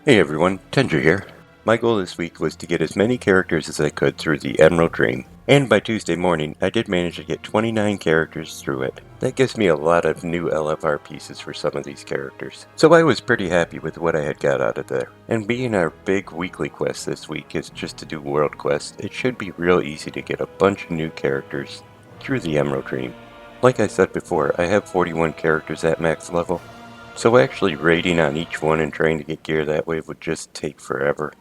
Hey everyone, Tendra here. My goal this week was to get as many characters as I could through the Emerald Dream, and by Tuesday morning I did manage to get 29 characters through it. That gives me a lot of new LFR pieces for some of these characters, so I was pretty happy with what I had got out of there. And being our big weekly quest this week is just to do world quests, it should be real easy to get a bunch of new characters through the Emerald Dream. Like I said before, I have 41 characters at max level, so actually raiding on each one and trying to get gear that way would just take forever.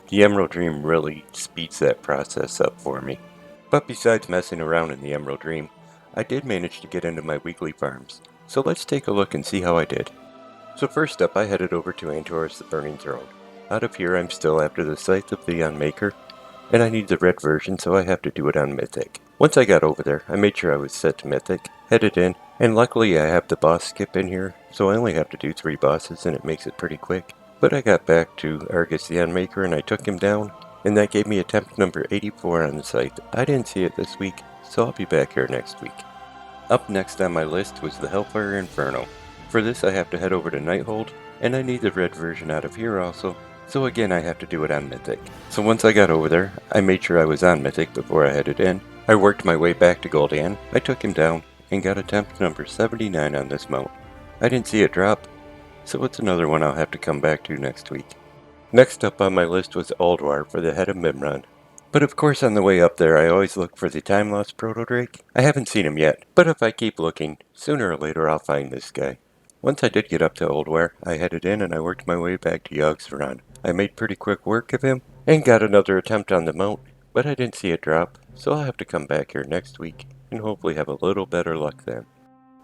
The Emerald Dream really speeds that process up for me. But besides messing around in the Emerald Dream, I did manage to get into my weekly farms. So let's take a look and see how I did. So first up I headed over to Antorus the Burning Throne. Out of here I'm still after the Scythe of the Unmaker, and I need the red version so I have to do it on Mythic. Once I got over there, I made sure I was set to Mythic, headed in, and luckily I have the boss skip in here, so I only have to do 3 bosses and it makes it pretty quick. But I got back to Argus the Unmaker and I took him down, and that gave me attempt number 84 on the Scythe. I didn't see it this week, so I'll be back here next week. Up next on my list was the Hellfire Infernal. For this I have to head over to Nighthold, and I need the red version out of here also, so again I have to do it on Mythic. So once I got over there, I made sure I was on Mythic before I headed in. I worked my way back to Gul'dan, I took him down, and got attempt number 79 on this mount. I didn't see it drop, so it's another one I'll have to come back to next week. Next up on my list was Ulduar for the head of Mimiron. But of course on the way up there I always look for the time lost proto-drake. I haven't seen him yet, but if I keep looking, sooner or later I'll find this guy. Once I did get up to Ulduar, I headed in and I worked my way back to Yogg-Saron. I made pretty quick work of him, and got another attempt on the mount, but I didn't see it drop, so I'll have to come back here next week, and hopefully have a little better luck then.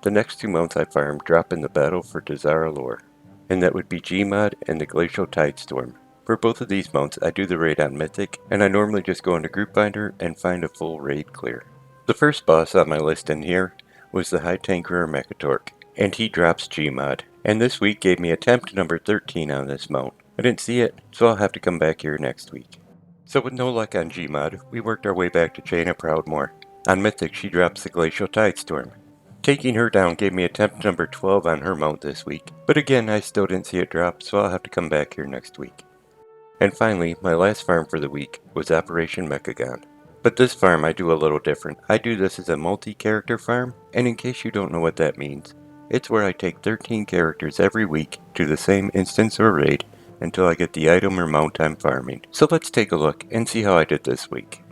The next 2 mounts I farmed drop in the battle for Desire Lore, and that would be G.M.O.D and the Glacial TideStorm. For both of these mounts I do the raid on Mythic, and I normally just go into Group Binder and find a full raid clear. The first boss on my list in here was the High Tankerer Mechatork, and he drops G.M.O.D, and this week gave me attempt number 13 on this mount. I didn't see it, so I'll have to come back here next week. So with no luck on G.M.O.D, we worked our way back to Jaina Proudmoore. On Mythic she drops the Glacial TideStorm. Taking her down gave me attempt number 12 on her mount this week, but again I still didn't see it drop, so I'll have to come back here next week. And finally, my last farm for the week was Operation Mechagon. But this farm I do a little different. I do this as a multi-character farm, and in case you don't know what that means, it's where I take 13 characters every week to the same instance or raid until I get the item or mount I'm farming. So let's take a look and see how I did this week.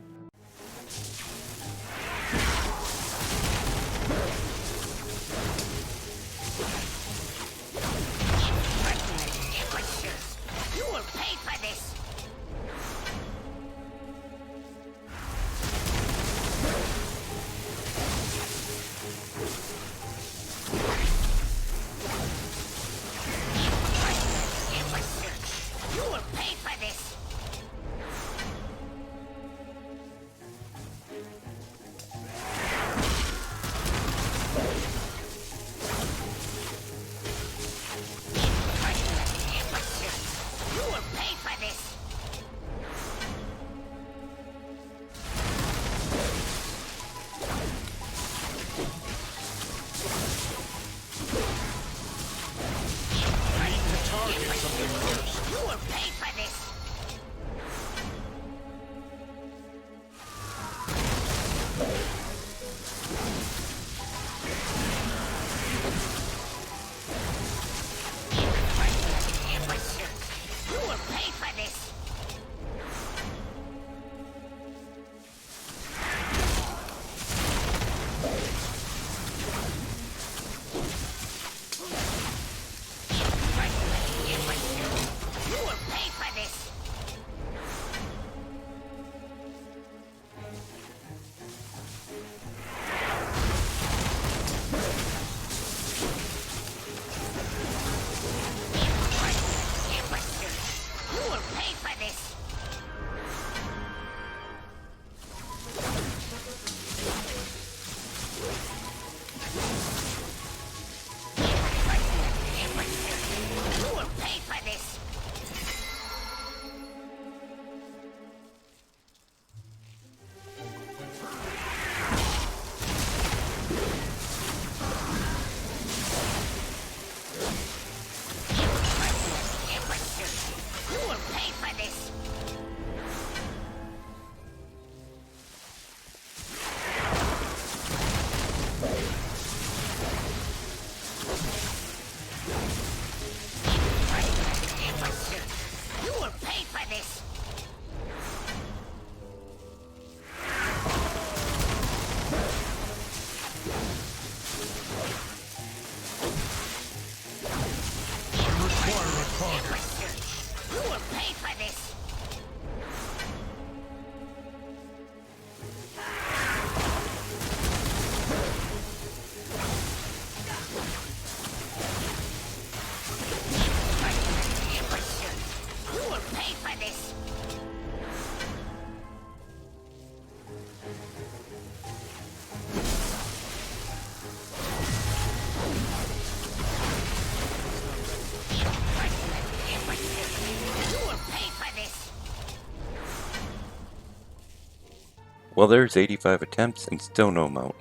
Well, there's 85 attempts and still no mount.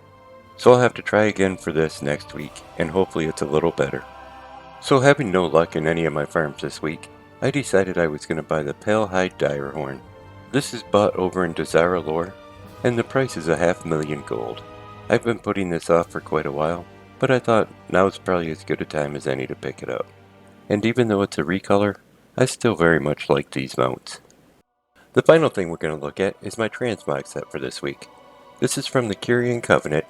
So I'll have to try again for this next week, and hopefully it's a little better. So having no luck in any of my farms this week, I decided I was going to buy the Palehide Direhorn. This is bought over in Desire Lore, and the price is 500,000 gold. I've been putting this off for quite a while, but I thought now's probably as good a time as any to pick it up. And even though it's a recolor, I still very much like these mounts. The final thing we're going to look at is my Transmog set for this week. This is from the Kyrian Covenant,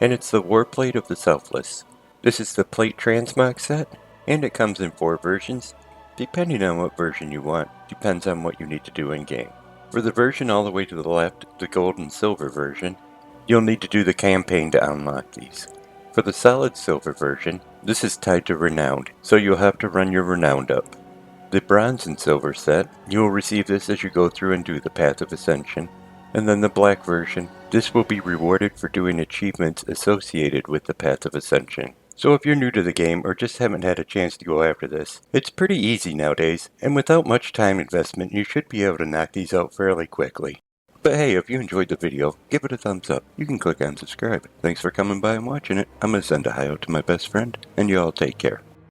and it's the Warplate of the Selfless. This is the Plate Transmog set, and it comes in 4 versions. Depending on what version you want, depends on what you need to do in game. For the version all the way to the left, the gold and silver version, you'll need to do the campaign to unlock these. For the solid silver version, this is tied to Renowned, so you'll have to run your Renowned up. The bronze and silver set, you will receive this as you go through and do the Path of Ascension. And then the black version, this will be rewarded for doing achievements associated with the Path of Ascension. So if you're new to the game or just haven't had a chance to go after this, it's pretty easy nowadays, and without much time investment you should be able to knock these out fairly quickly. But hey, if you enjoyed the video, give it a thumbs up. You can click on subscribe. Thanks for coming by and watching it. I'm going to send a hi out to my best friend, and you all take care.